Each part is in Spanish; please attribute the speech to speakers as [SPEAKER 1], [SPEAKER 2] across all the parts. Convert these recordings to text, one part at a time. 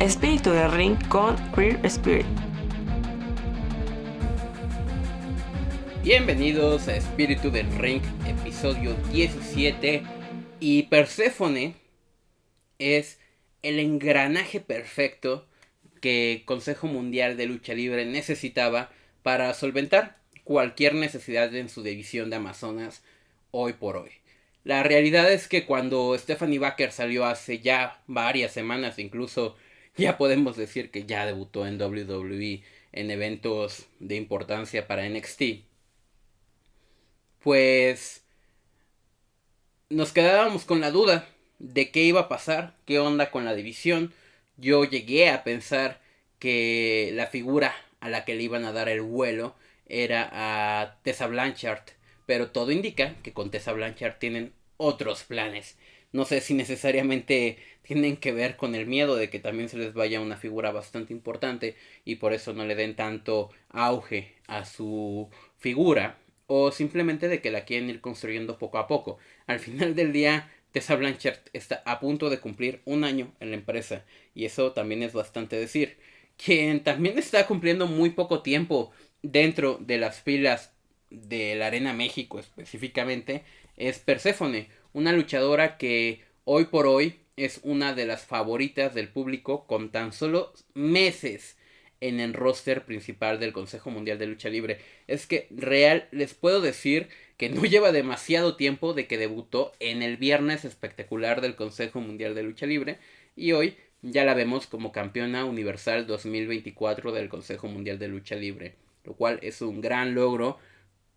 [SPEAKER 1] Espíritu de Ring con Queer Spirit.
[SPEAKER 2] Bienvenidos a Espíritu del Ring, episodio 17. Y Perséfone es el engranaje perfecto que Consejo Mundial de Lucha Libre necesitaba para solventar cualquier necesidad en su división de Amazonas hoy por hoy. La realidad es que cuando Stephanie Baker salió hace ya varias semanas, incluso ya podemos decir que ya debutó en WWE en eventos de importancia para NXT, pues nos quedábamos con la duda de qué iba a pasar, qué onda con la división. Yo llegué a pensar que la figura a la que le iban a dar el vuelo era a Tessa Blanchard, pero todo indica que con Tessa Blanchard tienen otros planes. No sé si necesariamente tienen que ver con el miedo de que también se les vaya una figura bastante importante y por eso no le den tanto auge a su figura, o simplemente de que la quieren ir construyendo poco a poco. Al final del día, Tessa Blanchard está a punto de cumplir un año en la empresa, y eso también es bastante decir. Quien también está cumpliendo muy poco tiempo dentro de las filas de la Arena México específicamente es Perséfone, una luchadora que hoy por hoy es una de las favoritas del público con tan solo meses en el roster principal del Consejo Mundial de Lucha Libre. Es que real les puedo decir que no lleva demasiado tiempo de que debutó en el viernes espectacular del Consejo Mundial de Lucha Libre y hoy ya la vemos como campeona universal 2024 del Consejo Mundial de Lucha Libre, lo cual es un gran logro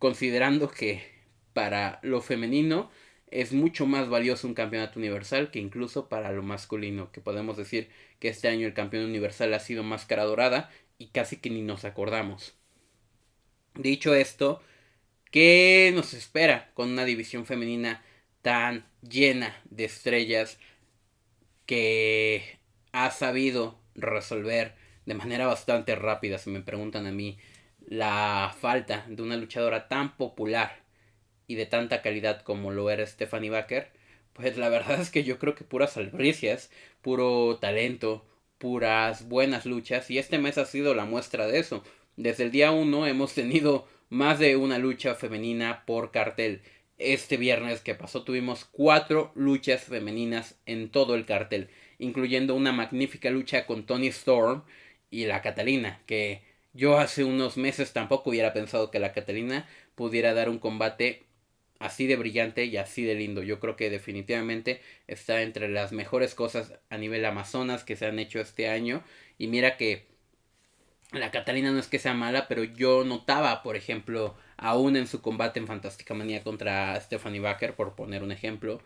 [SPEAKER 2] considerando que para lo femenino es mucho más valioso un campeonato universal que incluso para lo masculino, que podemos decir que este año el campeón universal ha sido Máscara Dorada y casi que ni nos acordamos. Dicho esto, ¿qué nos espera con una división femenina tan llena de estrellas que ha sabido resolver de manera bastante rápida, si me preguntan a mí, la falta de una luchadora tan popular y de tanta calidad como lo era Stephanie Baker? Pues la verdad es que yo creo que puras albricias, puro talento, puras buenas luchas, y este mes ha sido la muestra de eso. Desde el día 1 hemos tenido más de una lucha femenina por cartel. Este viernes que pasó tuvimos 4 luchas femeninas en todo el cartel, incluyendo una magnífica lucha con Toni Storm y la Catalina, que yo hace unos meses tampoco hubiera pensado que la Catalina pudiera dar un combate así de brillante y así de lindo. Yo creo que definitivamente está entre las mejores cosas a nivel Amazonas que se han hecho este año. Y mira que la Catalina no es que sea mala, pero yo notaba, por ejemplo, aún en su combate en Fantástica Manía contra Stephanie Baker, por poner un ejemplo,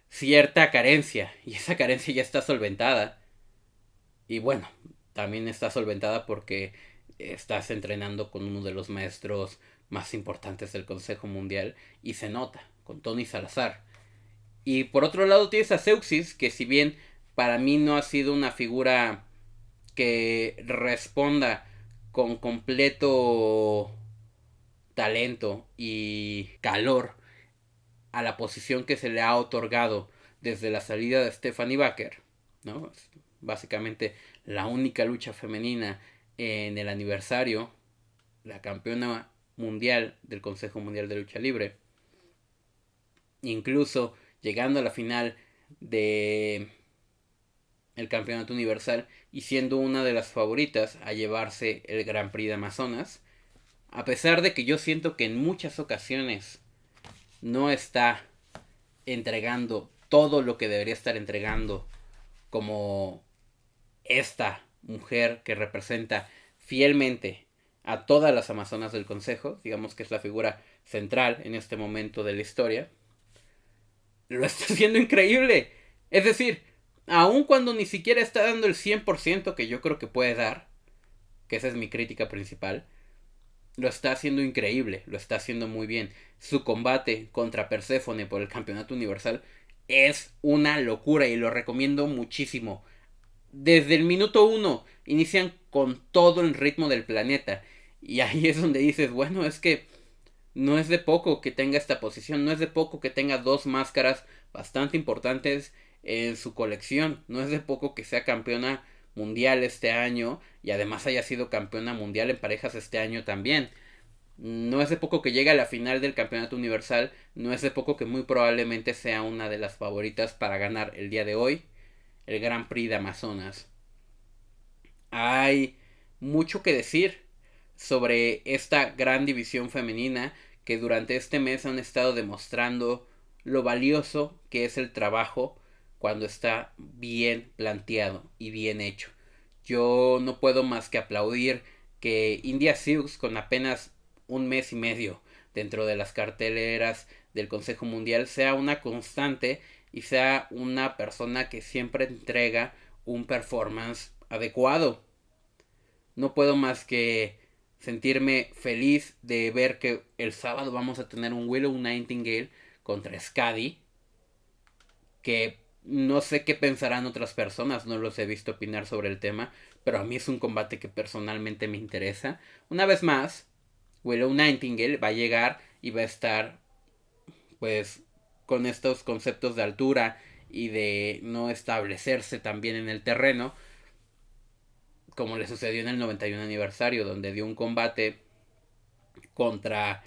[SPEAKER 2] cierta carencia. Y esa carencia ya está solventada. Y bueno, también está solventada porque estás entrenando con uno de los maestros más importantes del Consejo Mundial y se nota, con Tony Salazar. Y por otro lado tienes a Zeuxis, que si bien para mí no ha sido una figura que responda con completo talento y calor a la posición que se le ha otorgado desde la salida de Stephanie Baker, ¿no? Básicamente la única lucha femenina en el aniversario, la campeona mundial del Consejo Mundial de Lucha Libre, incluso llegando a la final de el campeonato universal y siendo una de las favoritas a llevarse el Gran Prix de Amazonas, a pesar de que yo siento que en muchas ocasiones no está entregando todo lo que debería estar entregando como esta mujer que representa fielmente a todas las amazonas del consejo, digamos que es la figura central en este momento de la historia, lo está haciendo increíble. Es decir, aun cuando ni siquiera está dando el 100% que yo creo que puede dar, que esa es mi crítica principal, lo está haciendo increíble, lo está haciendo muy bien. Su combate contra Perséfone por el campeonato universal es una locura y lo recomiendo muchísimo. Desde el minuto 1 inician con todo el ritmo del planeta. Y ahí es donde dices, bueno, es que no es de poco que tenga esta posición, no es de poco que tenga 2 máscaras bastante importantes en su colección, no es de poco que sea campeona mundial este año y además haya sido campeona mundial en parejas este año también. No es de poco que llegue a la final del campeonato universal, no es de poco que muy probablemente sea una de las favoritas para ganar el día de hoy el Grand Prix de Amazonas. Hay mucho que decir sobre esta gran división femenina que durante este mes han estado demostrando lo valioso que es el trabajo cuando está bien planteado y bien hecho. Yo no puedo más que aplaudir que India Sioux, con apenas un mes y medio dentro de las carteleras del Consejo Mundial, sea una constante y sea una persona que siempre entrega un performance adecuado. No puedo más que sentirme feliz de ver que el sábado vamos a tener un Willow Nightingale contra Skadi, que no sé qué pensarán otras personas, no los he visto opinar sobre el tema, pero a mí es un combate que personalmente me interesa. Una vez más, Willow Nightingale va a llegar y va a estar pues con estos conceptos de altura y de no establecerse también en el terreno, como le sucedió en el 91 aniversario, donde dio un combate contra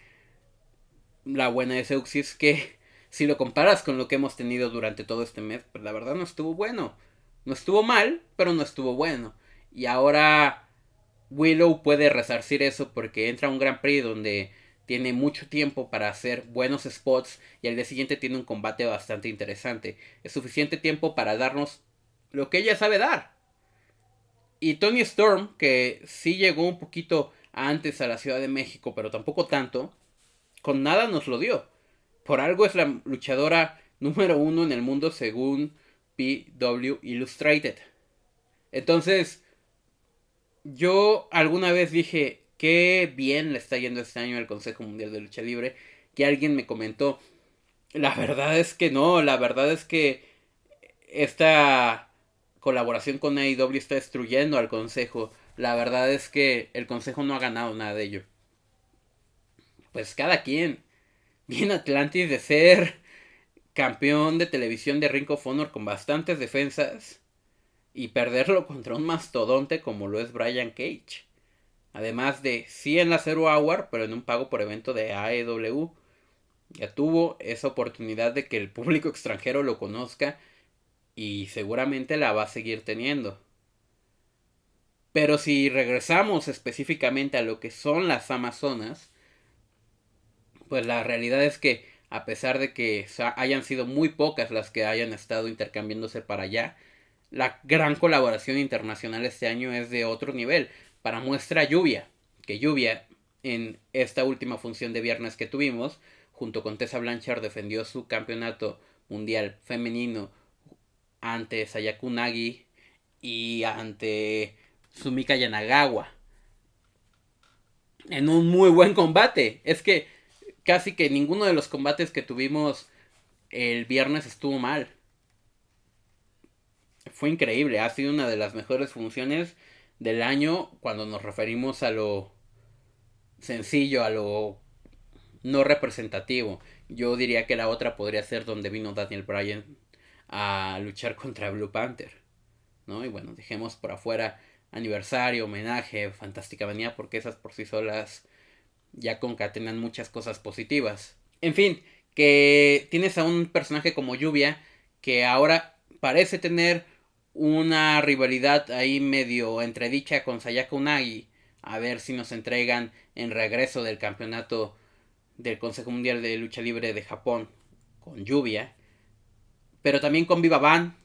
[SPEAKER 2] la buena de Seuxis que, si lo comparas con lo que hemos tenido durante todo este mes, pues la verdad no estuvo bueno. No estuvo mal, pero no estuvo bueno. Y ahora Willow puede resarcir eso porque entra a un Grand Prix donde tiene mucho tiempo para hacer buenos spots y al día siguiente tiene un combate bastante interesante. Es suficiente tiempo para darnos lo que ella sabe dar. Y Tony Storm, que sí llegó un poquito antes a la Ciudad de México, pero tampoco tanto, con nada nos lo dio. Por algo es la luchadora número 1 en el mundo según PW Illustrated. Entonces, yo alguna vez dije, qué bien le está yendo este año al Consejo Mundial de Lucha Libre, que alguien me comentó, la verdad es que no, la verdad es que esta colaboración con AEW está destruyendo al Consejo. La verdad es que el Consejo no ha ganado nada de ello. Pues cada quien. Bien Atlantis de ser campeón de televisión de Ring of Honor con bastantes defensas y perderlo contra un mastodonte como lo es Brian Cage. Además de sí en la Zero Hour, pero en un pago por evento de AEW. Ya tuvo esa oportunidad de que el público extranjero lo conozca y seguramente la va a seguir teniendo. Pero si regresamos específicamente a lo que son las Amazonas, pues la realidad es que a pesar de que hayan sido muy pocas las que hayan estado intercambiándose para allá, la gran colaboración internacional este año es de otro nivel. Para muestra Lluvia, que Lluvia en esta última función de viernes que tuvimos, junto con Tessa Blanchard defendió su campeonato mundial femenino ante Sayaka Nagi y ante Sumika Yanagawa en un muy buen combate. Es que casi que ninguno de los combates que tuvimos el viernes estuvo mal. Fue increíble, ha sido una de las mejores funciones del año cuando nos referimos a lo sencillo, a lo no representativo. Yo diría que la otra podría ser donde vino Daniel Bryan a luchar contra Blue Panther, ¿no? Y bueno, dejemos por afuera aniversario, homenaje, Fantástica Manía, porque esas por sí solas ya concatenan muchas cosas positivas. En fin, que tienes a un personaje como Lluvia que ahora parece tener una rivalidad ahí medio entredicha con Sayaka Unagi. A ver si nos entregan en regreso del campeonato del Consejo Mundial de Lucha Libre de Japón con Lluvia. Pero también con Viva Van,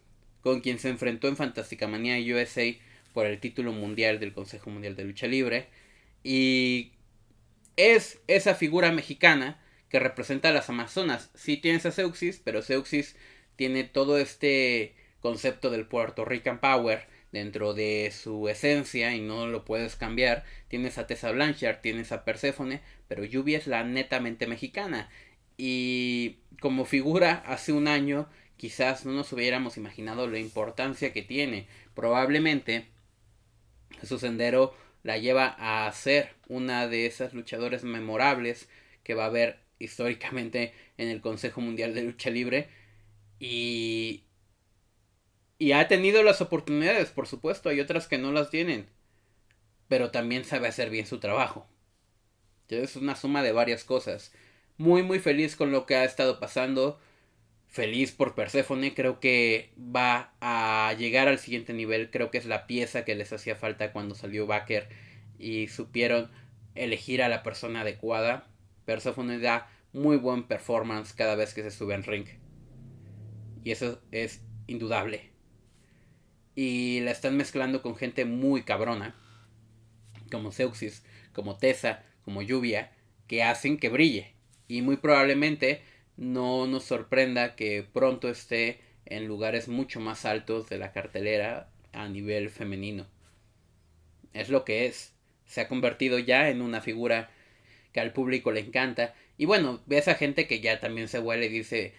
[SPEAKER 2] con quien se enfrentó en Fantástica Manía USA por el título mundial del Consejo Mundial de Lucha Libre. Y es esa figura mexicana que representa a las Amazonas. Sí tienes a Seuxis, pero Seuxis tiene todo este concepto del Puerto Rican Power dentro de su esencia y no lo puedes cambiar. Tienes a Tessa Blanchard, tienes a Perséfone, pero Lluvia es la netamente mexicana. Y como figura hace un año quizás no nos hubiéramos imaginado la importancia que tiene. Probablemente su sendero la lleva a ser una de esas luchadoras memorables que va a haber históricamente en el Consejo Mundial de Lucha Libre. Y Y ha tenido las oportunidades, por supuesto, hay otras que no las tienen, pero también sabe hacer bien su trabajo. Entonces es una suma de varias cosas. Muy muy feliz con lo que ha estado pasando. Feliz por Perséfone, creo que va a llegar al siguiente nivel, creo que es la pieza que les hacía falta cuando salió Baker y supieron elegir a la persona adecuada. Perséfone da muy buen performance cada vez que se sube en ring y eso es indudable. Y la están mezclando con gente muy cabrona, como Zeuxis, como Tessa, como Lluvia, que hacen que brille. Y muy probablemente no nos sorprenda que pronto esté en lugares mucho más altos de la cartelera a nivel femenino. Es lo que es. Se ha convertido ya en una figura que al público le encanta. Y bueno, ves a gente que ya también se huele y dice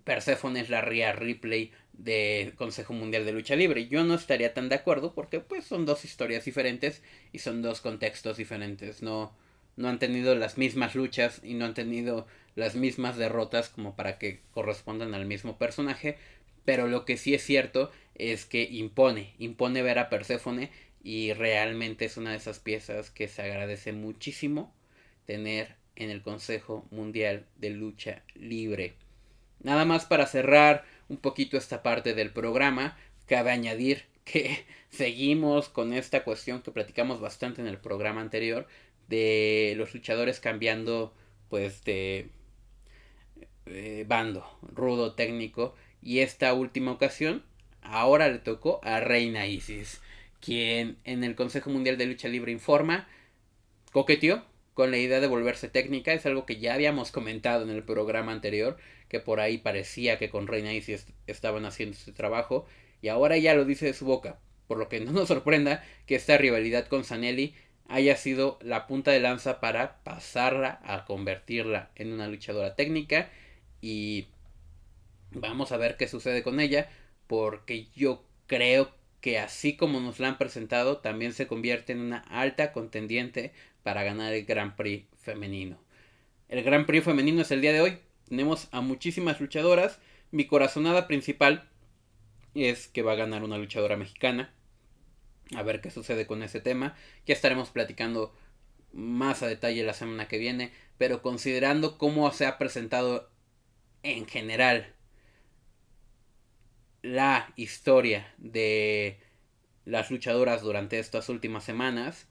[SPEAKER 2] Persephone es la Rhea Ripley de Consejo Mundial de Lucha Libre. Yo no estaría tan de acuerdo porque pues son dos historias diferentes y son dos contextos diferentes. No han tenido las mismas luchas y no han tenido las mismas derrotas como para que correspondan al mismo personaje. Pero lo que sí es cierto es que impone ver a Persephone y realmente es una de esas piezas que se agradece muchísimo tener en el Consejo Mundial de Lucha Libre. Nada más para cerrar un poquito esta parte del programa, cabe añadir que seguimos con esta cuestión que platicamos bastante en el programa anterior de los luchadores cambiando pues de bando, rudo técnico, y esta última ocasión ahora le tocó a Reina Isis, quien en el Consejo Mundial de Lucha Libre informa coqueteó con la idea de volverse técnica. Es algo que ya habíamos comentado en el programa anterior, que por ahí parecía que con Reina Isis estaban haciendo este trabajo, y ahora ya lo dice de su boca, por lo que no nos sorprenda que esta rivalidad con Zanelli haya sido la punta de lanza para pasarla a convertirla en una luchadora técnica. Y vamos a ver qué sucede con ella, porque yo creo que así como nos la han presentado, también se convierte en una alta contendiente para ganar el Grand Prix femenino. El Grand Prix femenino es el día de hoy. Tenemos a muchísimas luchadoras. Mi corazonada principal es que va a ganar una luchadora mexicana. A ver qué sucede con ese tema. Ya estaremos platicando más a detalle la semana que viene. Pero considerando cómo se ha presentado en general la historia de las luchadoras durante estas últimas semanas,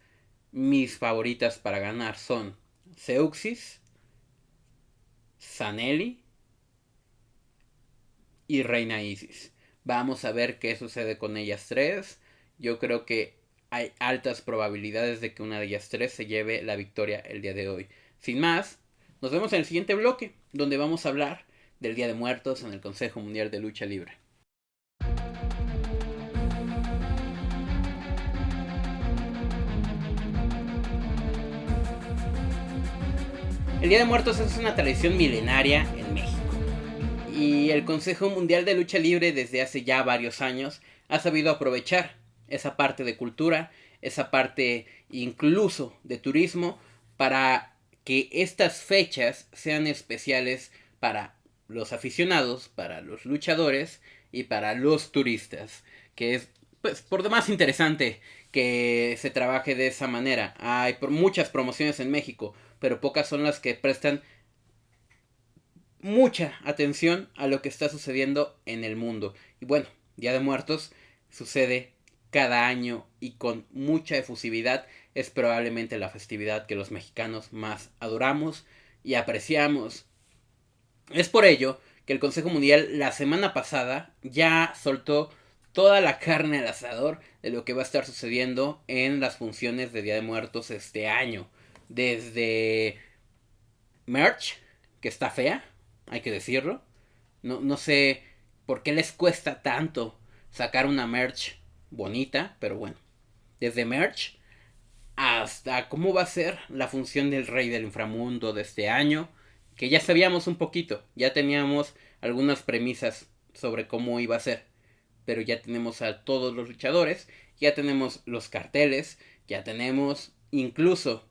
[SPEAKER 2] mis favoritas para ganar son Zeuxis, Zanelli y Reina Isis. Vamos a ver qué sucede con ellas tres. Yo creo que hay altas probabilidades de que una de ellas tres se lleve la victoria el día de hoy. Sin más, nos vemos en el siguiente bloque, donde vamos a hablar del Día de Muertos en el Consejo Mundial de Lucha Libre. El Día de Muertos es una tradición milenaria en México. Y el Consejo Mundial de Lucha Libre desde hace ya varios años ha sabido aprovechar esa parte de cultura, esa parte incluso de turismo, para que estas fechas sean especiales para los aficionados, para los luchadores y para los turistas, que es pues por demás interesante que se trabaje de esa manera. Hay muchas promociones en México, pero pocas son las que prestan mucha atención a lo que está sucediendo en el mundo. Y bueno, Día de Muertos sucede cada año y con mucha efusividad. Es probablemente la festividad que los mexicanos más adoramos y apreciamos. Es por ello que el Consejo Mundial la semana pasada ya soltó toda la carne al asador de lo que va a estar sucediendo en las funciones de Día de Muertos este año. Desde merch, que está fea, hay que decirlo. No sé por qué les cuesta tanto sacar una merch bonita, pero bueno. Desde merch hasta cómo va a ser la función del Rey del Inframundo de este año, que ya sabíamos un poquito, ya teníamos algunas premisas sobre cómo iba a ser, pero ya tenemos a todos los luchadores, ya tenemos los carteles, ya tenemos incluso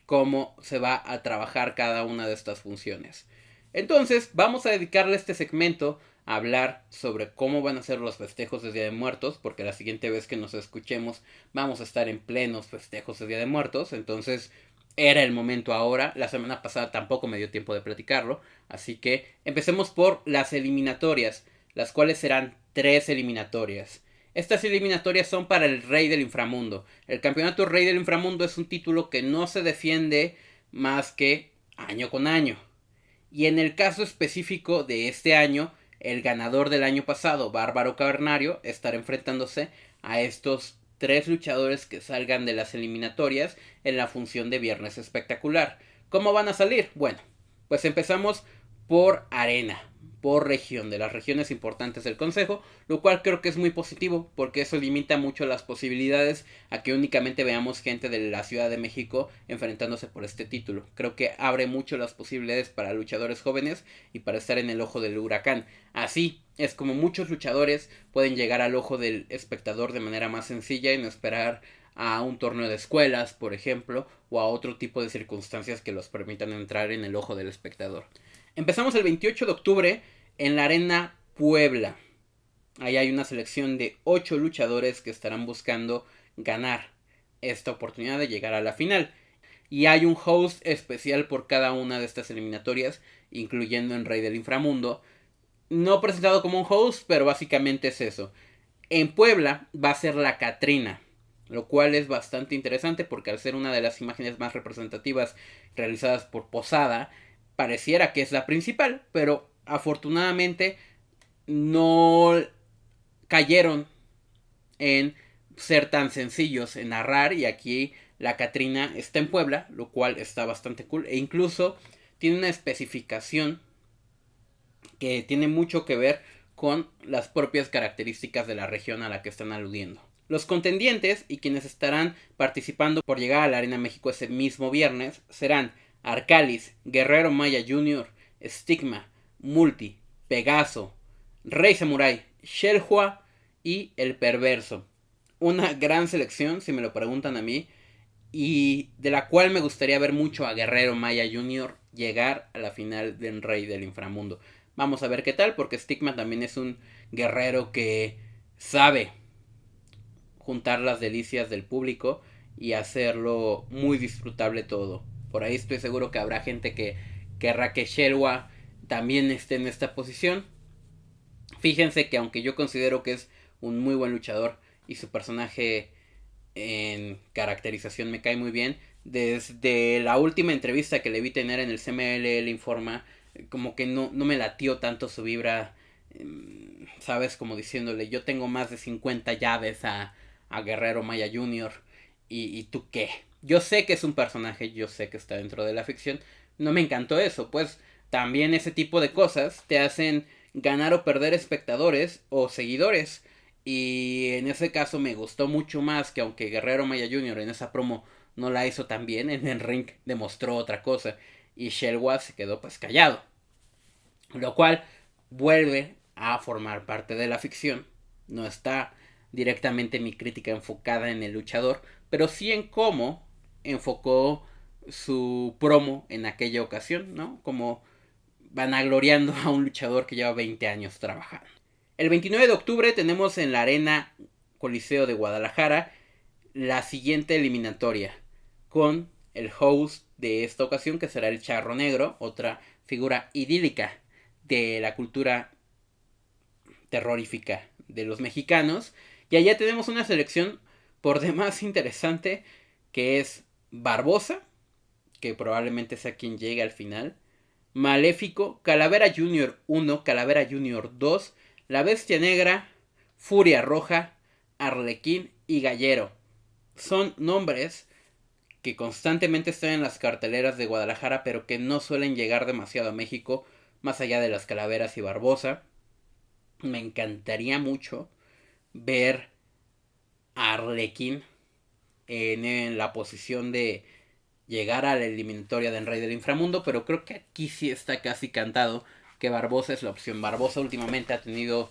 [SPEAKER 2] cómo se va a trabajar cada una de estas funciones. Entonces vamos a dedicarle este segmento hablar sobre cómo van a ser los festejos de Día de Muertos, porque la siguiente vez que nos escuchemos vamos a estar en plenos festejos de Día de Muertos, entonces era el momento ahora. La semana pasada tampoco me dio tiempo de platicarlo, así que empecemos por las eliminatorias, las cuales serán 3 eliminatorias. Estas eliminatorias son para el Rey del Inframundo. El Campeonato Rey del Inframundo es un título que no se defiende más que año con año. Y en el caso específico de este año, el ganador del año pasado, Bárbaro Cavernario, estará enfrentándose a estos 3 luchadores que salgan de las eliminatorias en la función de Viernes Espectacular. ¿Cómo van a salir? Bueno, pues empezamos por arena, por región, de las regiones importantes del consejo, lo cual creo que es muy positivo, porque eso limita mucho las posibilidades a que únicamente veamos gente de la Ciudad de México enfrentándose por este título. Creo que abre mucho las posibilidades para luchadores jóvenes y para estar en el ojo del huracán. Así es como muchos luchadores pueden llegar al ojo del espectador de manera más sencilla y no esperar a un torneo de escuelas, por ejemplo, o a otro tipo de circunstancias que los permitan entrar en el ojo del espectador. Empezamos el 28 de octubre en la Arena Puebla. Ahí hay una selección de 8 luchadores que estarán buscando ganar esta oportunidad de llegar a la final. Y hay un host especial por cada una de estas eliminatorias, incluyendo en Rey del Inframundo. No presentado como un host, pero básicamente es eso. En Puebla va a ser la Catrina, lo cual es bastante interesante porque al ser una de las imágenes más representativas realizadas por Posada, pareciera que es la principal, pero afortunadamente no cayeron en ser tan sencillos en narrar, y aquí la Catrina está en Puebla, lo cual está bastante cool, e incluso tiene una especificación que tiene mucho que ver con las propias características de la región a la que están aludiendo. Los contendientes y quienes estarán participando por llegar a la Arena México ese mismo viernes serán Arcalis, Guerrero Maya Jr., Stigma, Multi, Pegaso, Rey Samurai, Shelhua y El Perverso. Una gran selección, si me lo preguntan a mí, y de la cual me gustaría ver mucho a Guerrero Maya Jr. llegar a la final del Rey del Inframundo. Vamos a ver qué tal, porque Stigma también es un guerrero que sabe juntar las delicias del público y hacerlo muy disfrutable todo. Por ahí estoy seguro que habrá gente que querrá que Shelwa también esté en esta posición. Fíjense que aunque yo considero que es un muy buen luchador y su personaje en caracterización me cae muy bien, desde la última entrevista que le vi tener en el CMLL Informa, como que no me latió tanto su vibra, sabes, como diciéndole, yo tengo más de 50 llaves a Guerrero Maya Jr. ¿Y tú qué? Yo sé que es un personaje, yo sé que está dentro de la ficción, no me encantó eso, pues también ese tipo de cosas te hacen ganar o perder espectadores o seguidores. Y en ese caso me gustó mucho más que aunque Guerrero Maya Jr. en esa promo no la hizo tan bien, en el ring demostró otra cosa. Y Shelwa se quedó pues callado. Lo cual vuelve a formar parte de la ficción. No está directamente mi crítica enfocada en el luchador, pero sí en cómo enfocó su promo en aquella ocasión, ¿no? Como vanagloriando a un luchador que lleva 20 años trabajando. El 29 de octubre tenemos en la Arena Coliseo de Guadalajara la siguiente eliminatoria con el host de esta ocasión, que será el Charro Negro, otra figura idílica de la cultura terrorífica de los mexicanos. Y allá tenemos una selección por demás interesante, que es Barbosa, que probablemente sea quien llegue al final, Maléfico, Calavera Junior 1, Calavera Junior 2, La Bestia Negra, Furia Roja, Arlequín y Gallero. Son nombres que constantemente están en las carteleras de Guadalajara, pero que no suelen llegar demasiado a México, más allá de las Calaveras y Barbosa. Me encantaría mucho ver a Arlequín en la posición de llegar a la eliminatoria del Rey del Inframundo, pero creo que aquí sí está casi cantado que Barbosa es la opción. Barbosa últimamente ha tenido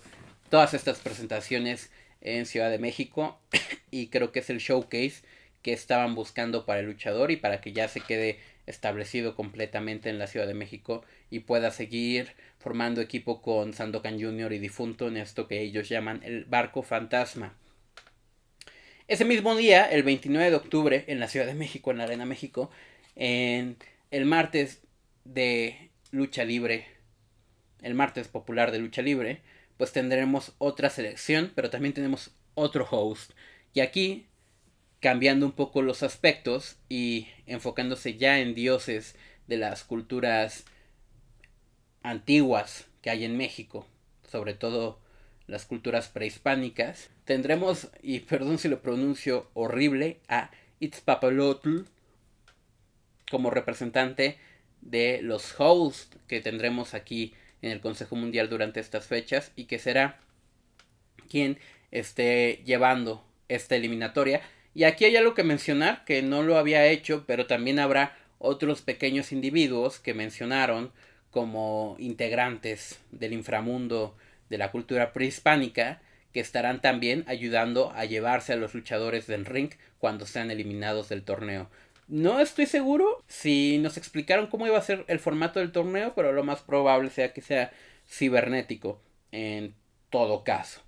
[SPEAKER 2] todas estas presentaciones en Ciudad de México y creo que es el showcase que estaban buscando para el luchador y para que ya se quede establecido completamente en la Ciudad de México y pueda seguir formando equipo con Sandokan Jr. y Difunto en esto que ellos llaman el barco fantasma. Ese mismo día, el 29 de octubre, en la Ciudad de México, en la Arena México, en el martes de lucha libre, el martes popular de lucha libre, pues tendremos otra selección, pero también tenemos otro host. Y aquí, cambiando un poco los aspectos y enfocándose ya en dioses de las culturas antiguas que hay en México, sobre todo las culturas prehispánicas, tendremos, y perdón si lo pronuncio horrible, a Itzpapalotl como representante de los hosts que tendremos aquí en el Consejo Mundial durante estas fechas y que será quien esté llevando esta eliminatoria. Y aquí hay algo que mencionar que no lo había hecho, pero también habrá otros pequeños individuos que mencionaron como integrantes del inframundo de la cultura prehispánica que estarán también ayudando a llevarse a los luchadores del ring cuando sean eliminados del torneo. No estoy seguro si nos explicaron cómo iba a ser el formato del torneo, pero lo más probable sea que sea cibernético en todo caso.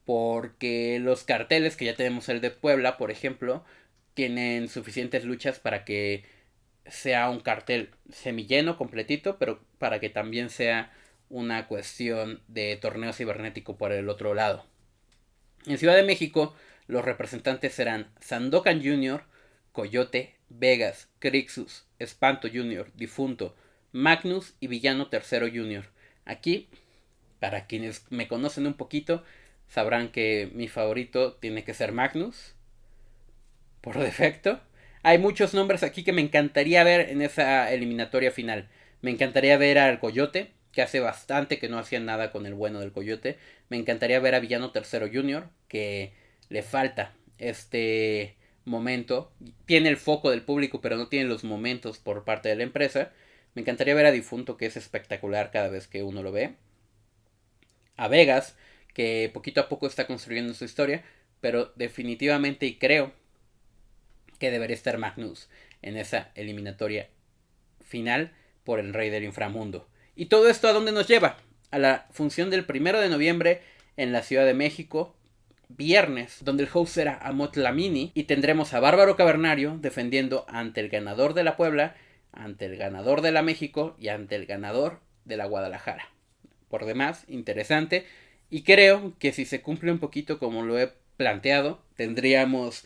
[SPEAKER 2] Porque los carteles, que ya tenemos el de Puebla, por ejemplo, tienen suficientes luchas para que sea un cartel semilleno, completito, pero para que también sea una cuestión de torneo cibernético por el otro lado. En Ciudad de México, los representantes serán Sandokan Jr., Coyote, Vegas, Crixus, Espanto Jr., Difunto, Magnus y Villano III Jr. Aquí, para quienes me conocen un poquito, sabrán que mi favorito tiene que ser Magnus, por defecto. Hay muchos nombres aquí que me encantaría ver en esa eliminatoria final. Me encantaría ver al Coyote, que hace bastante que no hacían nada con el bueno del Coyote. Me encantaría ver a Villano III Jr., que le falta este momento. Tiene el foco del público, pero no tiene los momentos por parte de la empresa. Me encantaría ver a Difunto, que es espectacular cada vez que uno lo ve. A Vegas, que poquito a poco está construyendo su historia, pero definitivamente y creo que debería estar Magnus en esa eliminatoria final por el Rey del Inframundo. ¿Y todo esto a dónde nos lleva? A la función del 1 de noviembre en la Ciudad de México, viernes, donde el host será Amot Lamini, y tendremos a Bárbaro Cavernario defendiendo ante el ganador de la Puebla, ante el ganador de la México y ante el ganador de la Guadalajara. Por demás, interesante, y creo que si se cumple un poquito como lo he planteado, tendríamos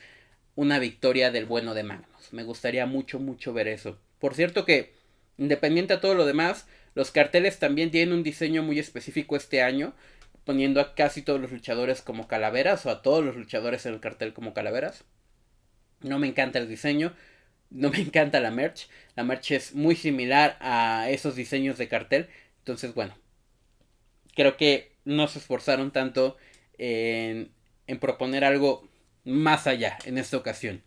[SPEAKER 2] una victoria del bueno de Magnus. Me gustaría mucho ver eso. Por cierto que, independiente a todo lo demás, los carteles también tienen un diseño muy específico este año, poniendo a casi todos los luchadores como calaveras, o a todos los luchadores en el cartel como calaveras. No me encanta el diseño, no me encanta la merch. La merch es muy similar a esos diseños de cartel. Entonces, bueno, creo que no se esforzaron tanto en proponer algo más allá en esta ocasión.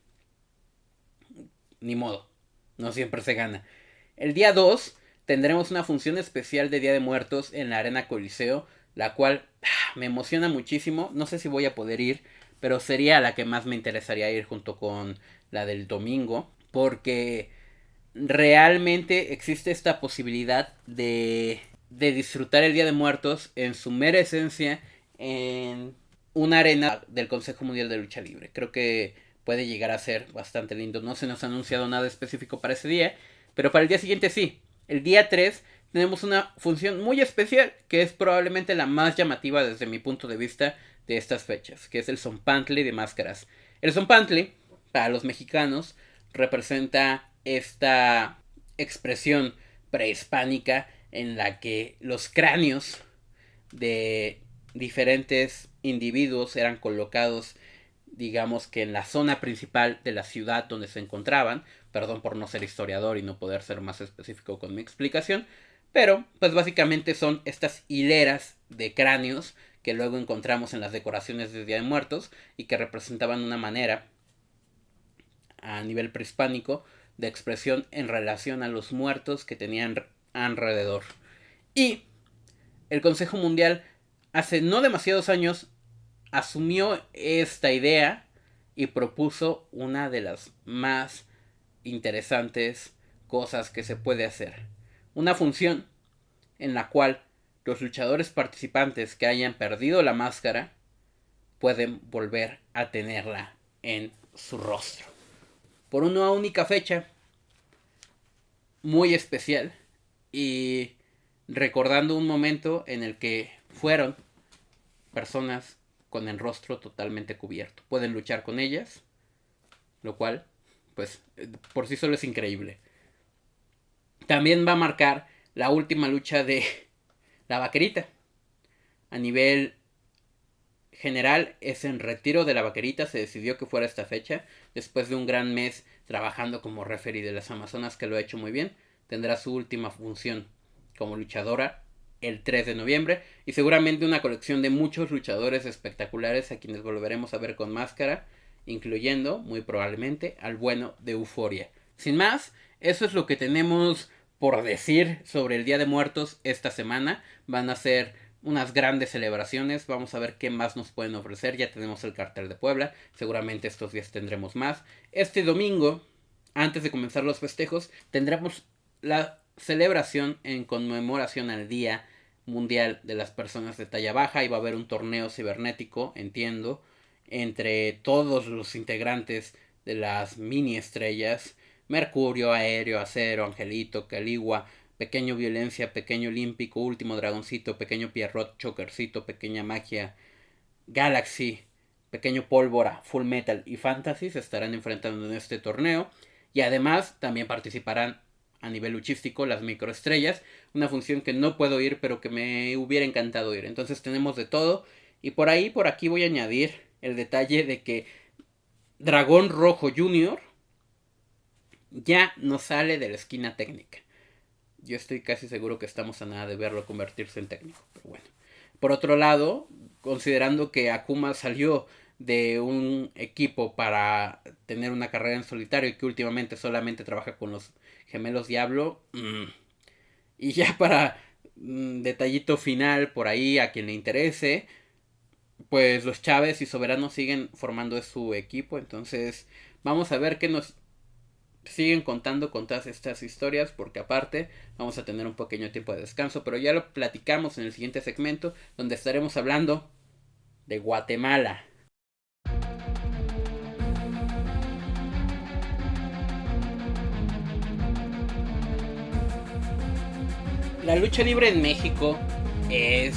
[SPEAKER 2] Ni modo, no siempre se gana. El día 2 tendremos una función especial de Día de Muertos en la Arena Coliseo, la cual me emociona muchísimo. No sé si voy a poder ir, pero sería la que más me interesaría ir junto con la del domingo, porque realmente existe esta posibilidad de disfrutar el Día de Muertos en su mera esencia en una arena del Consejo Mundial de Lucha Libre. Creo que puede llegar a ser bastante lindo. No se nos ha anunciado nada específico para ese día, pero para el día siguiente sí. El día 3 tenemos una función muy especial, que es probablemente la más llamativa desde mi punto de vista de estas fechas, que es el Zompantli de máscaras. El Zompantli, para los mexicanos, representa esta expresión prehispánica en la que los cráneos de diferentes individuos eran colocados, digamos que en la zona principal de la ciudad donde se encontraban. Perdón por no ser historiador y no poder ser más específico con mi explicación, pero pues básicamente son estas hileras de cráneos que luego encontramos en las decoraciones de Día de Muertos y que representaban una manera a nivel prehispánico de expresión en relación a los muertos que tenían alrededor. Y el Consejo Mundial hace no demasiados años asumió esta idea y propuso una de las más interesantes cosas que se puede hacer. Una función en la cual los luchadores participantes que hayan perdido la máscara pueden volver a tenerla en su rostro. Por una única fecha muy especial y recordando un momento en el que fueron personas con el rostro totalmente cubierto. Pueden luchar con ellas, lo cual, pues, por sí solo es increíble. También va a marcar la última lucha de la Vaquerita. A nivel general es en retiro de la Vaquerita. Se decidió que fuera esta fecha. Después de un gran mes trabajando como referee de las Amazonas, que lo ha hecho muy bien. Tendrá su última función como luchadora el 3 de noviembre. Y seguramente una colección de muchos luchadores espectaculares a quienes volveremos a ver con máscara. Incluyendo, muy probablemente, al bueno de Euforia. Sin más, eso es lo que tenemos por decir sobre el Día de Muertos esta semana. Van a ser unas grandes celebraciones. Vamos a ver qué más nos pueden ofrecer. Ya tenemos el cartel de Puebla. Seguramente estos días tendremos más. Este domingo, antes de comenzar los festejos, tendremos la celebración en conmemoración al Día Mundial de las Personas de Talla Baja. Y va a haber un torneo cibernético, entiendo, entre todos los integrantes de las mini estrellas. Mercurio, Aéreo, Acero, Angelito, Caligua, Pequeño Violencia, Pequeño Olímpico, Último Dragoncito, Pequeño Pierrot, Chokercito, Pequeña Magia, Galaxy, Pequeño Pólvora, Full Metal y Fantasy se estarán enfrentando en este torneo. Y además también participarán a nivel luchístico las microestrellas. Una función que no puedo ir, pero que me hubiera encantado ir. Entonces tenemos de todo. Y por aquí voy a añadir el detalle de que Dragón Rojo Jr. ya no sale de la esquina técnica. Yo estoy casi seguro que estamos a nada de verlo convertirse en técnico, pero bueno. Por otro lado, considerando que Akuma salió de un equipo para tener una carrera en solitario y que últimamente solamente trabaja con los Gemelos Diablo, y ya para detallito final por ahí a quien le interese, pues los Chávez y Soberanos siguen formando su equipo. Entonces vamos a ver qué nos siguen contando con todas estas historias, porque aparte vamos a tener un pequeño tiempo de descanso, pero ya lo platicamos en el siguiente segmento, donde estaremos hablando de Guatemala. La lucha libre en México es,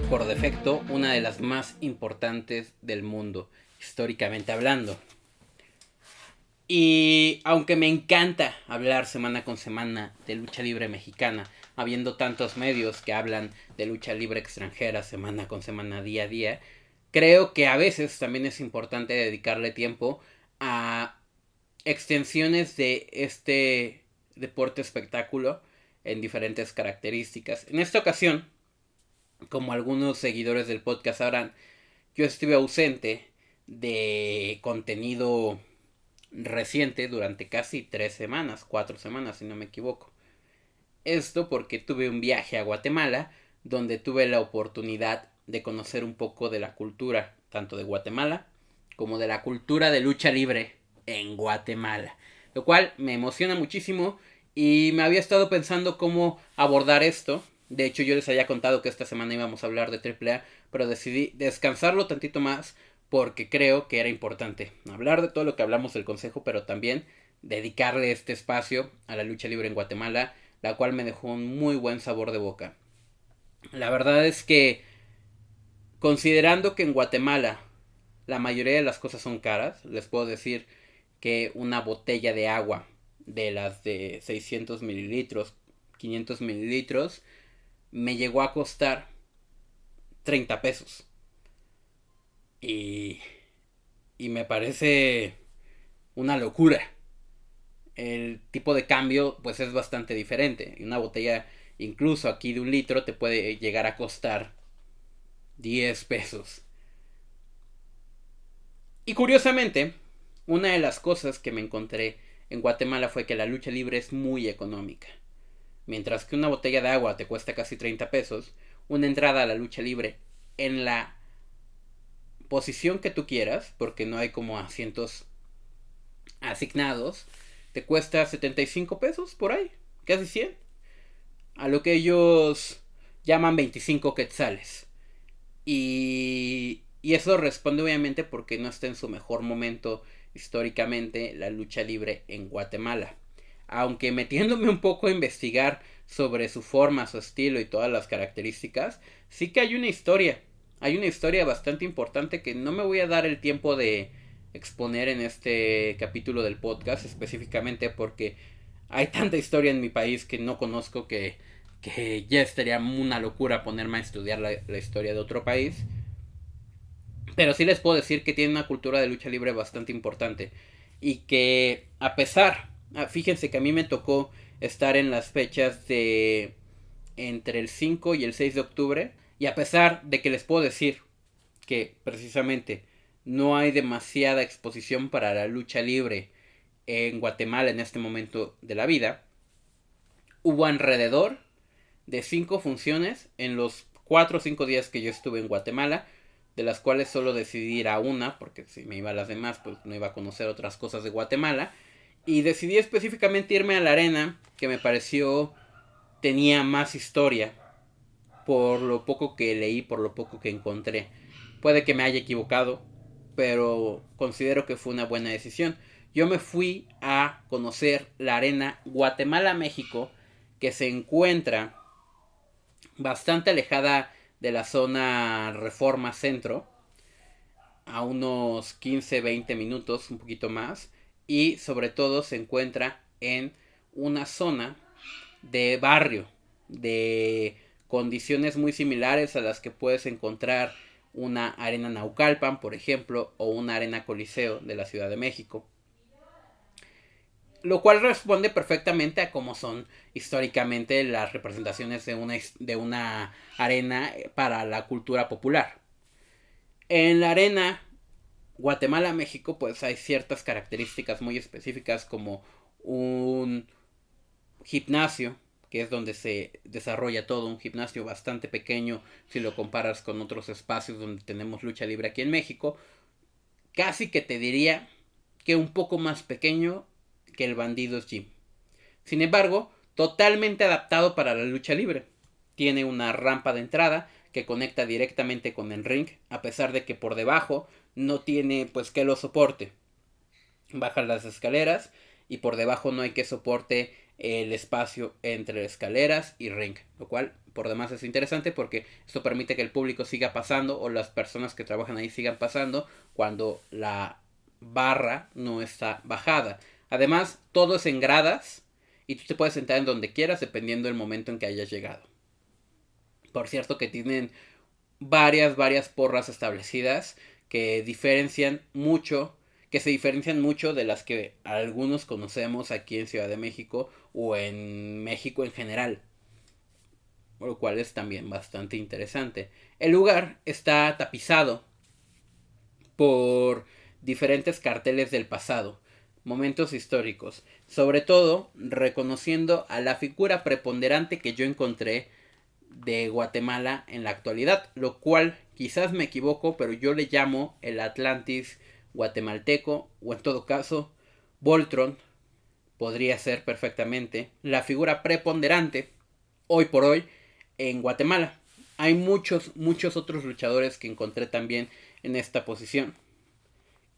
[SPEAKER 2] por defecto, una de las más importantes del mundo, históricamente hablando. Y aunque me encanta hablar semana con semana de lucha libre mexicana, habiendo tantos medios que hablan de lucha libre extranjera semana con semana, día a día, creo que a veces también es importante dedicarle tiempo a extensiones de este deporte espectáculo en diferentes características. En esta ocasión, como algunos seguidores del podcast sabrán, yo estuve ausente de contenido reciente durante casi 4 semanas si no me equivoco. Esto porque tuve un viaje a Guatemala donde tuve la oportunidad de conocer un poco de la cultura tanto de Guatemala como de la cultura de lucha libre en Guatemala, lo cual me emociona muchísimo y me había estado pensando cómo abordar esto. De hecho yo les había contado que esta semana íbamos a hablar de AAA, pero decidí descansarlo tantito más porque creo que era importante hablar de todo lo que hablamos del consejo, pero también dedicarle este espacio a la lucha libre en Guatemala, la cual me dejó un muy buen sabor de boca. La verdad es que, considerando que en Guatemala la mayoría de las cosas son caras, les puedo decir que una botella de agua de las de 600 mililitros, 500 mililitros, me llegó a costar 30 pesos. Y me parece una locura. El tipo de cambio pues es bastante diferente. Una botella incluso aquí de 1 litro te puede llegar a costar 10 pesos. Y curiosamente, una de las cosas que me encontré en Guatemala fue que la lucha libre es muy económica. Mientras que una botella de agua te cuesta casi 30 pesos, una entrada a la lucha libre en la posición que tú quieras, porque no hay como asientos asignados, te cuesta 75 pesos por ahí, casi 100. A lo que ellos llaman 25 quetzales. Y eso responde obviamente porque no está en su mejor momento históricamente la lucha libre en Guatemala. Aunque metiéndome un poco a investigar sobre su forma, su estilo y todas las características, sí que hay una historia. Hay una historia bastante importante que no me voy a dar el tiempo de exponer en este capítulo del podcast específicamente porque hay tanta historia en mi país que no conozco que ya estaría una locura ponerme a estudiar la historia de otro país. Pero sí les puedo decir que tiene una cultura de lucha libre bastante importante. Y que a pesar, fíjense que a mí me tocó estar en las fechas de entre el 5 y el 6 de octubre. Y a pesar de que les puedo decir que precisamente no hay demasiada exposición para la lucha libre en Guatemala en este momento de la vida, hubo alrededor de 5 funciones en los 4 o 5 días que yo estuve en Guatemala, de las cuales solo decidí ir a una, porque si me iba a las demás, pues no iba a conocer otras cosas de Guatemala. Y decidí específicamente irme a la arena, que me pareció tenía más historia, por lo poco que leí, por lo poco que encontré. Puede que me haya equivocado, pero considero que fue una buena decisión. Yo me fui a conocer la arena Guatemala-México, que se encuentra bastante alejada de la zona Reforma Centro, a unos 15-20 minutos, un poquito más, y sobre todo se encuentra en una zona de barrio, de condiciones muy similares a las que puedes encontrar una arena Naucalpan, por ejemplo, o una arena Coliseo de la Ciudad de México. Lo cual responde perfectamente a cómo son históricamente las representaciones de una arena para la cultura popular. En la arena Guatemala-México pues hay ciertas características muy específicas como un gimnasio, que es donde se desarrolla todo, un gimnasio bastante pequeño si lo comparas con otros espacios donde tenemos lucha libre aquí en México. Casi que te diría que un poco más pequeño que el Bandidos Gym. Sin embargo, totalmente adaptado para la lucha libre. Tiene una rampa de entrada que conecta directamente con el ring, a pesar de que por debajo no tiene pues que lo soporte. Bajas las escaleras y por debajo no hay que soporte el espacio entre escaleras y ring, lo cual por demás es interesante porque esto permite que el público siga pasando o las personas que trabajan ahí sigan pasando cuando la barra no está bajada. Además, todo es en gradas y tú te puedes sentar en donde quieras dependiendo del momento en que hayas llegado. Por cierto que tienen varias porras establecidas que se diferencian mucho de las que algunos conocemos aquí en Ciudad de México o en México en general, lo cual es también bastante interesante. El lugar está tapizado por diferentes carteles del pasado, momentos históricos, sobre todo reconociendo a la figura preponderante que yo encontré de Guatemala en la actualidad, lo cual quizás me equivoco, pero yo le llamo el Atlantis guatemalteco, o en todo caso Voltron podría ser perfectamente la figura preponderante hoy por hoy en Guatemala. Hay muchos otros luchadores que encontré también en esta posición,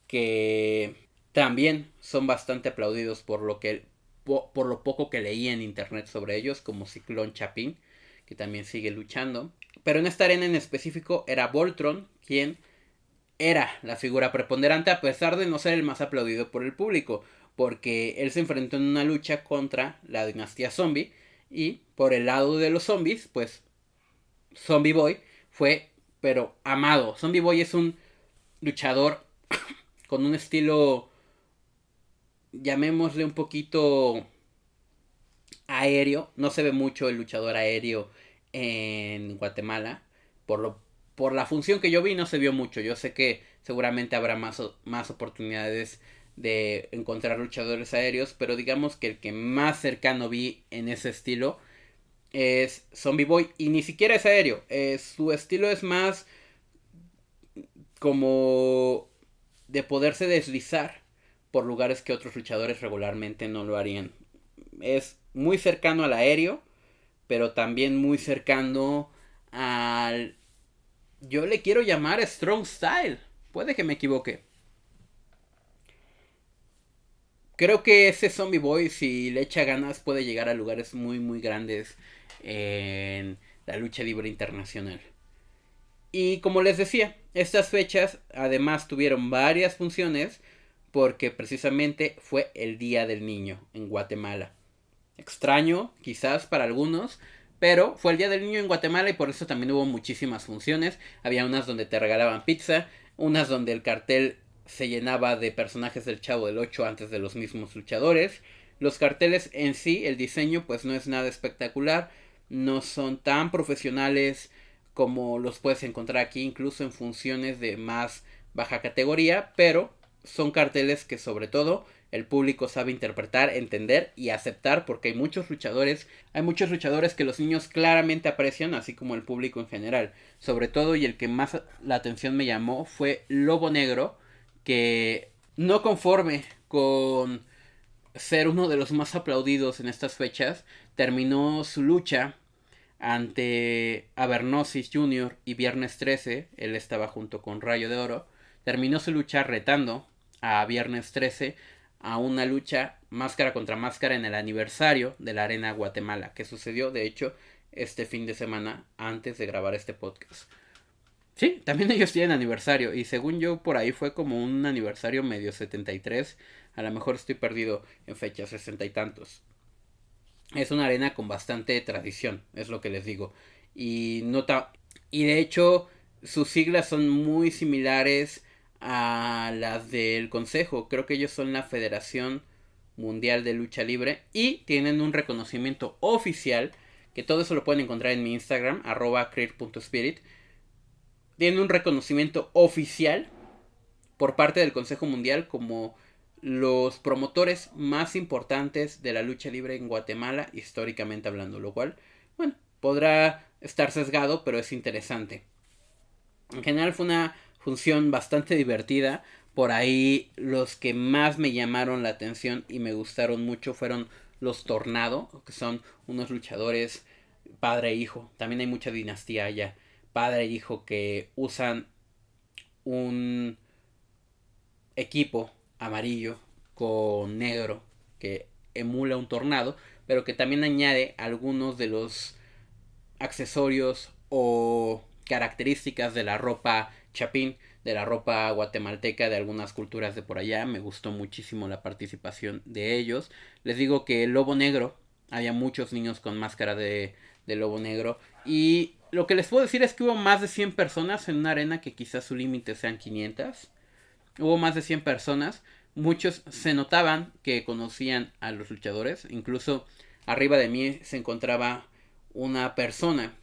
[SPEAKER 2] que también son bastante aplaudidos por lo poco que leí en internet sobre ellos, como Ciclón Chapín, que también sigue luchando. Pero en esta arena en específico era Voltron quien era la figura preponderante, a pesar de no ser el más aplaudido por el público, porque él se enfrentó en una lucha contra la dinastía zombie, y por el lado de los zombies, pues Zombie Boy fue pero amado. Zombie Boy es un luchador con un estilo, llamémosle un poquito aéreo. No se ve mucho el luchador aéreo en Guatemala. Por la función que yo vi no se vio mucho. Yo sé que seguramente habrá más oportunidades de encontrar luchadores aéreos, pero digamos que el que más cercano vi en ese estilo es Zombie Boy, y ni siquiera es aéreo. Su estilo es más como de poderse deslizar por lugares que otros luchadores regularmente no lo harían. Es muy cercano al aéreo, pero también muy cercano al... Yo le quiero llamar Strong Style. Puede que me equivoque. Creo que ese Zombie Boy, si le echa ganas, puede llegar a lugares muy, muy grandes en la lucha libre internacional. Y como les decía, estas fechas además tuvieron varias funciones porque precisamente fue el Día del Niño en Guatemala. Extraño, quizás para algunos, pero fue el Día del Niño en Guatemala y por eso también hubo muchísimas funciones. Había unas donde te regalaban pizza, unas donde el cartel se llenaba de personajes del Chavo del 8 antes de los mismos luchadores. Los carteles en sí, el diseño, pues no es nada espectacular, no son tan profesionales como los puedes encontrar aquí, incluso en funciones de más baja categoría, pero son carteles que sobre todo el público sabe interpretar, entender y aceptar, porque hay muchos luchadores que los niños claramente aprecian, así como el público en general. Sobre todo, y el que más la atención me llamó, fue Lobo Negro, que no conforme con ser uno de los más aplaudidos en estas fechas, terminó su lucha ante Avernosis Jr. y Viernes 13, él estaba junto con Rayo de Oro, terminó su lucha retando a Viernes 13 a una lucha máscara contra máscara en el aniversario de la Arena Guatemala, que sucedió de hecho este fin de semana antes de grabar este podcast. Sí, también ellos tienen aniversario y según yo por ahí fue como un aniversario medio 73, a lo mejor estoy perdido en fechas 60 y tantos. Es una arena con bastante tradición, es lo que les digo. Y y de hecho sus siglas son muy similares a las del Consejo. Creo que ellos son la Federación Mundial de Lucha Libre y tienen un reconocimiento oficial, que todo eso lo pueden encontrar en mi Instagram, @creer.spirit. Tienen un reconocimiento oficial por parte del Consejo Mundial como los promotores más importantes de la lucha libre en Guatemala, históricamente hablando, lo cual, bueno, podrá estar sesgado, pero es interesante. En general fue una función bastante divertida. Por ahí los que más me llamaron la atención y me gustaron mucho fueron los Tornado, que son unos luchadores padre e hijo. También hay mucha dinastía allá. Padre e hijo que usan un equipo amarillo con negro que emula un tornado, pero que también añade algunos de los accesorios o características de la ropa chapín, de la ropa guatemalteca de algunas culturas de por allá. Me gustó muchísimo la participación de ellos. Les digo que el Lobo Negro, había muchos niños con máscara de Lobo Negro, y lo que les puedo decir es que hubo más de 100 personas en una arena que quizás su límite sean 500. Hubo más de 100 personas. Muchos se notaban que conocían a los luchadores. Incluso arriba de mí se encontraba una persona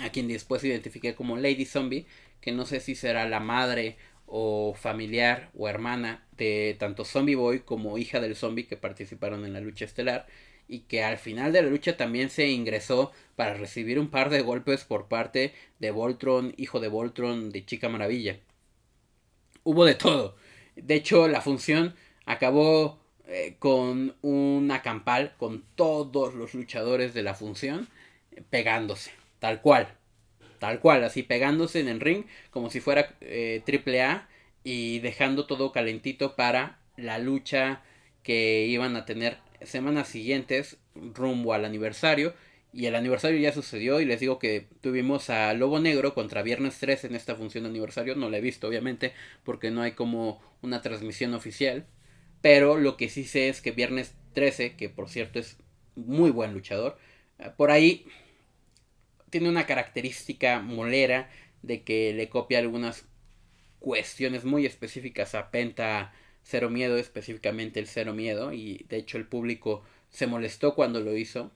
[SPEAKER 2] a quien después identifiqué como Lady Zombie, que no sé si será la madre o familiar o hermana de tanto Zombie Boy como hija del zombie que participaron en la lucha estelar, y que al final de la lucha también se ingresó para recibir un par de golpes por parte de Voltron, hijo de Voltron, de Chica Maravilla. Hubo de todo. De hecho, la función acabó con una campal con todos los luchadores de la función pegándose, tal cual, así pegándose en el ring como si fuera AAA, y dejando todo calentito para la lucha que iban a tener semanas siguientes rumbo al aniversario. Y el aniversario ya sucedió y les digo que tuvimos a Lobo Negro contra Viernes 13 en esta función de aniversario. No la he visto obviamente porque no hay como una transmisión oficial. Pero lo que sí sé es que Viernes 13, que por cierto es muy buen luchador, por ahí tiene una característica molera de que le copia algunas cuestiones muy específicas a Penta Cero Miedo, específicamente el Cero Miedo, y de hecho el público se molestó cuando lo hizo,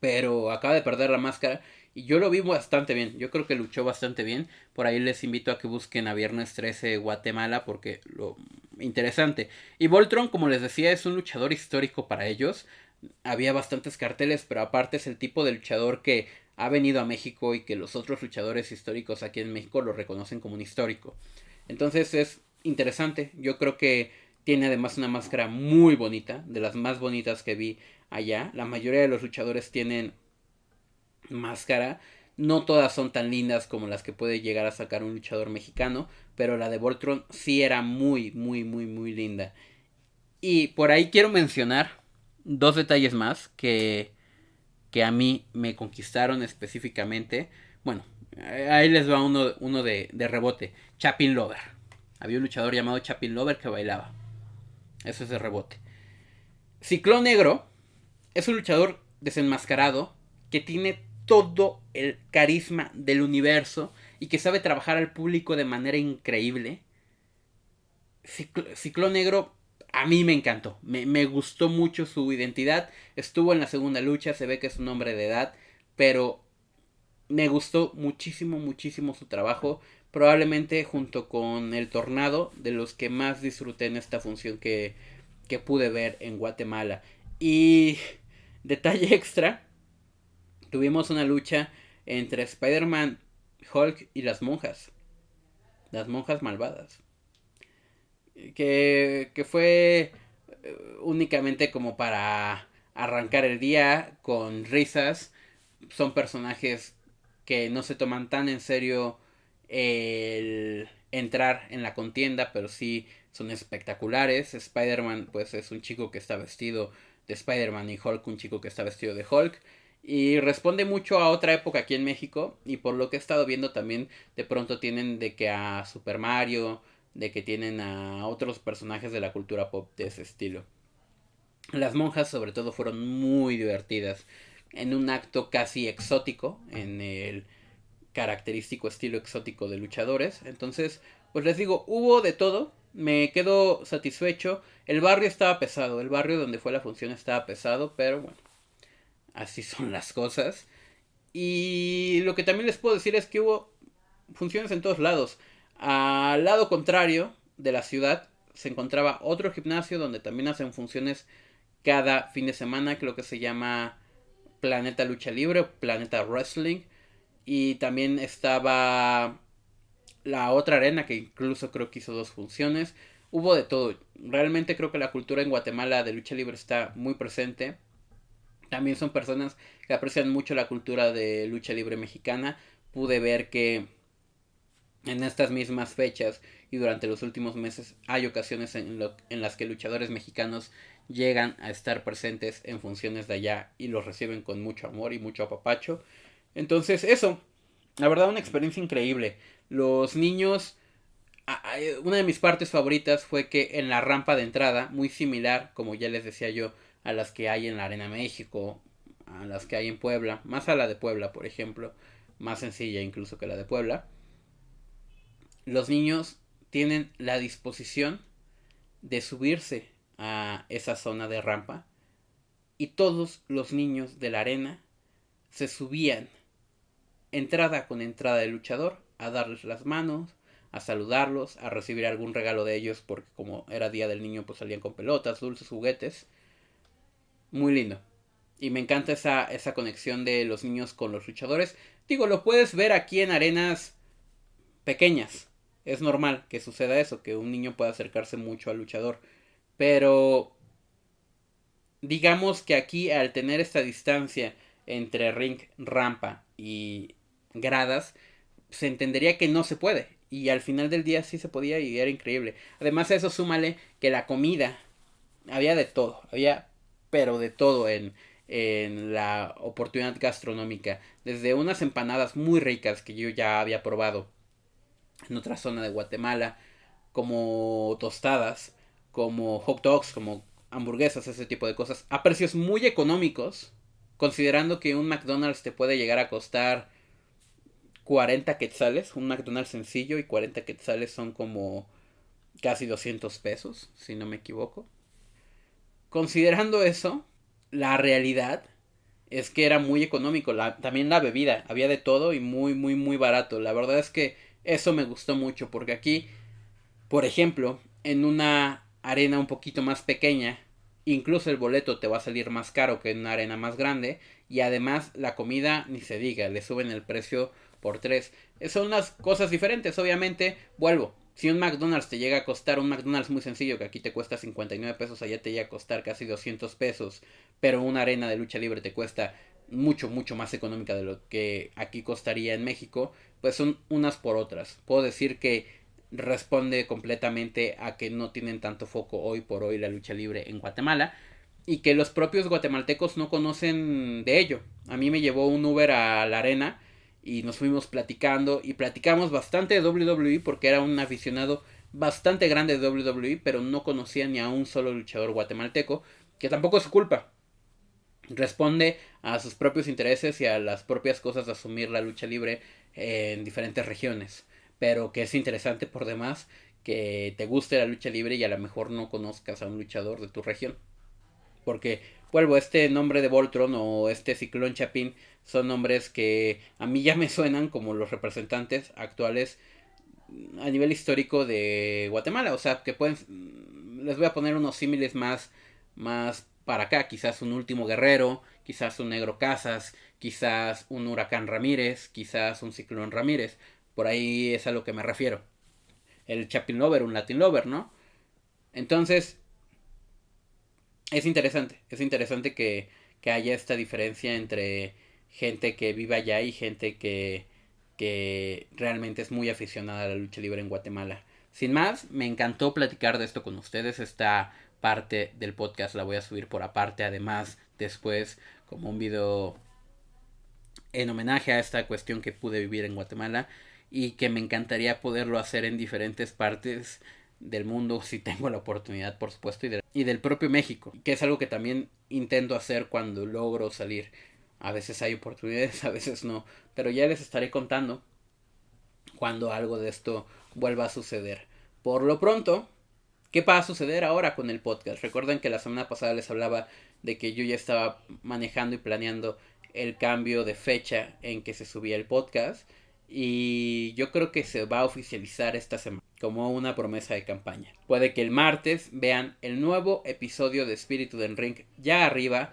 [SPEAKER 2] pero acaba de perder la máscara y yo lo vi bastante bien, yo creo que luchó bastante bien. Por ahí les invito a que busquen a Viernes 13 Guatemala porque lo interesante. Y Voltron, como les decía, es un luchador histórico para ellos. Había bastantes carteles, pero aparte es el tipo de luchador que ha venido a México y que los otros luchadores históricos aquí en México lo reconocen como un histórico. Entonces es interesante, yo creo que Tiene además una máscara muy bonita, de las más bonitas que vi allá. La mayoría de los luchadores tienen máscara. No todas son tan lindas como las que puede llegar a sacar un luchador mexicano, pero la de Voltron sí era muy, muy, muy, muy linda. Y por ahí quiero mencionar dos detalles más que a mí me conquistaron específicamente. Bueno, ahí les va uno de rebote. Chapin Lover. Había un luchador llamado Chapin Lover que bailaba. Eso es de rebote. Ciclón Negro es un luchador desenmascarado que tiene todo el carisma del universo y que sabe trabajar al público de manera increíble. Ciclón Negro a mí me encantó. Me gustó mucho su identidad. Estuvo en la segunda lucha, se ve que es un hombre de edad, pero me gustó muchísimo, muchísimo su trabajo. Probablemente junto con el Tornado, de los que más disfruté en esta función que pude ver en Guatemala. Y detalle extra, tuvimos una lucha entre Spider-Man, Hulk y las monjas. Las monjas malvadas. Que fue únicamente como para arrancar el día con risas. Son personajes que no se toman tan en serio el entrar en la contienda, pero sí son espectaculares. Spider-Man pues es un chico que está vestido de Spider-Man y Hulk un chico que está vestido de Hulk. Y responde mucho a otra época aquí en México. Y por lo que he estado viendo también, de pronto tienen de que a Super Mario, de que tienen a otros personajes de la cultura pop de ese estilo. Las monjas sobre todo fueron muy divertidas. En un acto casi exótico, en el característico estilo exótico de luchadores. Entonces, pues les digo, hubo de todo. Me quedo satisfecho. El barrio estaba pesado. El barrio donde fue la función estaba pesado. Pero bueno, así son las cosas. Y lo que también les puedo decir es que hubo funciones en todos lados. Al lado contrario de la ciudad se encontraba otro gimnasio donde también hacen funciones cada fin de semana. Creo que se llama Planeta Lucha Libre o Planeta Wrestling. Y también estaba la otra arena que incluso creo que hizo dos funciones. Hubo de todo. Realmente creo que la cultura en Guatemala de lucha libre está muy presente. También son personas que aprecian mucho la cultura de lucha libre mexicana. Pude ver que en estas mismas fechas y durante los últimos meses hay ocasiones en las que luchadores mexicanos llegan a estar presentes en funciones de allá y los reciben con mucho amor y mucho apapacho. Entonces eso, la verdad una experiencia increíble. Los niños, una de mis partes favoritas fue que en la rampa de entrada, muy similar como ya les decía yo a las que hay en la Arena México, a las que hay en Puebla, más a la de Puebla por ejemplo, más sencilla incluso que la de Puebla, los niños tienen la disposición de subirse a esa zona de rampa y todos los niños de la arena se subían entrada con entrada del luchador a darles las manos, a saludarlos, a recibir algún regalo de ellos porque como era día del niño pues salían con pelotas, dulces, juguetes. Muy lindo. Y me encanta esa conexión de los niños con los luchadores. Digo, lo puedes ver aquí en arenas pequeñas. Es normal que suceda eso, que un niño pueda acercarse mucho al luchador. Pero digamos que aquí al tener esta distancia entre ring, rampa y gradas, se entendería que no se puede. Y al final del día sí se podía y era increíble. Además a eso súmale que la comida, había de todo, había pero de todo en la oportunidad gastronómica. Desde unas empanadas muy ricas que yo ya había probado en otra zona de Guatemala, como tostadas, como hot dogs, como hamburguesas, ese tipo de cosas, a precios muy económicos, considerando que un McDonald's te puede llegar a costar 40 quetzales, un McDonald's sencillo, y 40 quetzales son como casi 200 pesos, si no me equivoco. Considerando eso, la realidad es que era muy económico, también la bebida, había de todo y muy, muy, muy barato. La verdad es que eso me gustó mucho, porque aquí, por ejemplo, en una arena un poquito más pequeña, incluso el boleto te va a salir más caro que en una arena más grande, y además la comida ni se diga, le suben el precio por tres. Son unas cosas diferentes, obviamente, vuelvo. Si un McDonald's te llega a costar, un McDonald's muy sencillo que aquí te cuesta 59 pesos, allá te llega a costar casi 200 pesos, pero una arena de lucha libre te cuesta mucho, mucho más económica de lo que aquí costaría en México, pues son unas por otras. Puedo decir que responde completamente a que no tienen tanto foco hoy por hoy la lucha libre en Guatemala y que los propios guatemaltecos no conocen de ello. A mí me llevó un Uber a la arena y nos fuimos platicando y platicamos bastante de WWE porque era un aficionado bastante grande de WWE, pero no conocía ni a un solo luchador guatemalteco, que tampoco es su culpa. Responde a sus propios intereses y a las propias cosas de asumir la lucha libre en diferentes regiones, pero que es interesante por demás que te guste la lucha libre y a lo mejor no conozcas a un luchador de tu región. Porque, vuelvo, este nombre de Voltron o este Ciclón Chapín son nombres que a mí ya me suenan como los representantes actuales a nivel histórico de Guatemala. O sea, que pueden... Les voy a poner unos símiles más para acá. Quizás un Último Guerrero, quizás un Negro Casas, quizás un Huracán Ramírez, quizás un Ciclón Ramírez. Por ahí es a lo que me refiero. El Chapin Lover, un Latin Lover, ¿no? Entonces, es interesante que haya esta diferencia entre gente que vive allá y gente que realmente es muy aficionada a la lucha libre en Guatemala. Sin más, me encantó platicar de esto con ustedes. Esta parte del podcast la voy a subir por aparte, además después como un video en homenaje a esta cuestión que pude vivir en Guatemala y que me encantaría poderlo hacer en diferentes partes del mundo si tengo la oportunidad, por supuesto, y del propio México, que es algo que también intento hacer cuando logro salir. A veces hay oportunidades, a veces no, pero ya les estaré contando cuando algo de esto vuelva a suceder. Por lo pronto, ¿qué va a suceder ahora con el podcast? Recuerden que la semana pasada les hablaba de que yo ya estaba manejando y planeando el cambio de fecha en que se subía el podcast y yo creo que se va a oficializar esta semana como una promesa de campaña. Puede que el martes vean el nuevo episodio de Espíritu del Ring ya arriba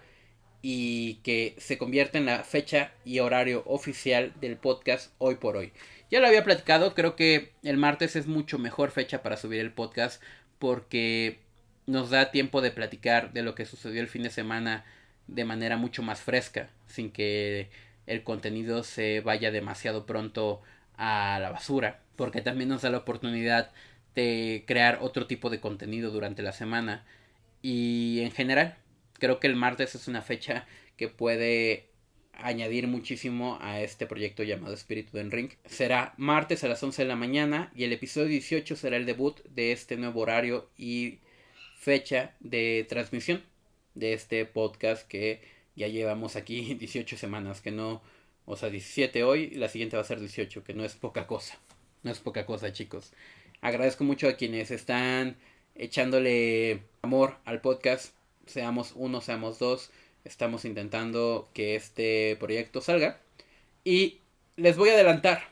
[SPEAKER 2] y que se convierta en la fecha y horario oficial del podcast hoy por hoy. Ya lo había platicado, creo que el martes es mucho mejor fecha para subir el podcast porque nos da tiempo de platicar de lo que sucedió el fin de semana de manera mucho más fresca, sin que el contenido se vaya demasiado pronto a la basura, porque también nos da la oportunidad de crear otro tipo de contenido durante la semana y en general creo que el martes es una fecha que puede añadir muchísimo a este proyecto llamado Espíritu del Ring. Será martes a las 11 de la mañana y el episodio 18 será el debut de este nuevo horario y fecha de transmisión de este podcast que ya llevamos aquí 18 semanas, que no, o sea, 17 hoy, la siguiente va a ser 18, que no es poca cosa. No es poca cosa, chicos. Agradezco mucho a quienes están echándole amor al podcast. Seamos uno, seamos dos. Estamos intentando que este proyecto salga. Y les voy a adelantar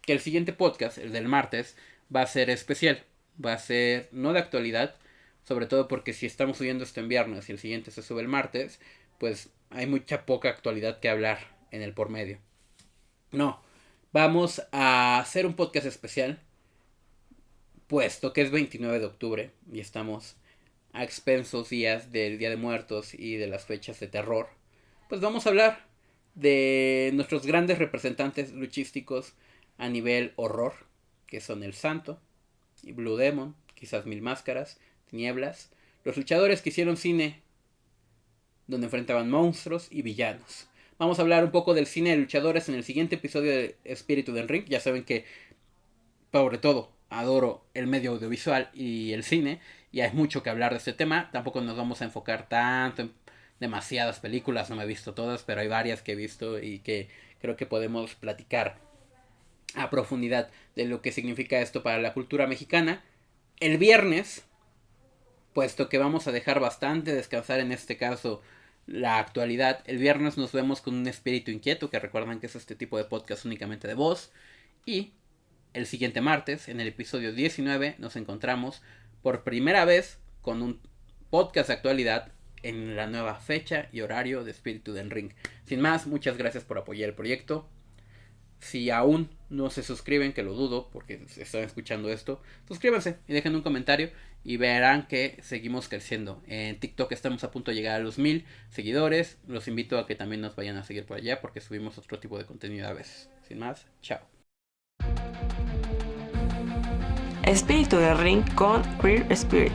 [SPEAKER 2] que el siguiente podcast, el del martes, va a ser especial. Va a ser no de actualidad. Sobre todo porque si estamos subiendo esto en viernes y el siguiente se sube el martes, pues hay mucha poca actualidad que hablar en el por medio. No, vamos a hacer un podcast especial, puesto que es 29 de octubre y estamos a expensos días del Día de Muertos y de las fechas de terror. Pues vamos a hablar de nuestros grandes representantes luchísticos a nivel horror, que son el Santo y Blue Demon, quizás Mil Máscaras, Tinieblas, los luchadores que hicieron cine donde enfrentaban monstruos y villanos. Vamos a hablar un poco del cine de luchadores en el siguiente episodio de Espíritu del Ring. Ya saben que, sobre todo, adoro el medio audiovisual y el cine, y hay mucho que hablar de este tema. Tampoco nos vamos a enfocar tanto en demasiadas películas, no me he visto todas, pero hay varias que he visto y que creo que podemos platicar a profundidad de lo que significa esto para la cultura mexicana. El viernes, puesto que vamos a dejar bastante descansar en este caso la actualidad, el viernes nos vemos con un espíritu inquieto, que recuerdan que es este tipo de podcast únicamente de voz, y el siguiente martes, en el episodio 19, nos encontramos por primera vez con un podcast de actualidad en la nueva fecha y horario de Espíritu del Ring. Sin más, muchas gracias por apoyar el proyecto. Si aún no se suscriben, que lo dudo porque están escuchando esto, suscríbanse y dejen un comentario y verán que seguimos creciendo. En TikTok estamos a punto de llegar a los 1000 seguidores. Los invito a que también nos vayan a seguir por allá porque subimos otro tipo de contenido a veces. Sin más, chao.
[SPEAKER 1] Espíritu de Ring con Queer Spirit.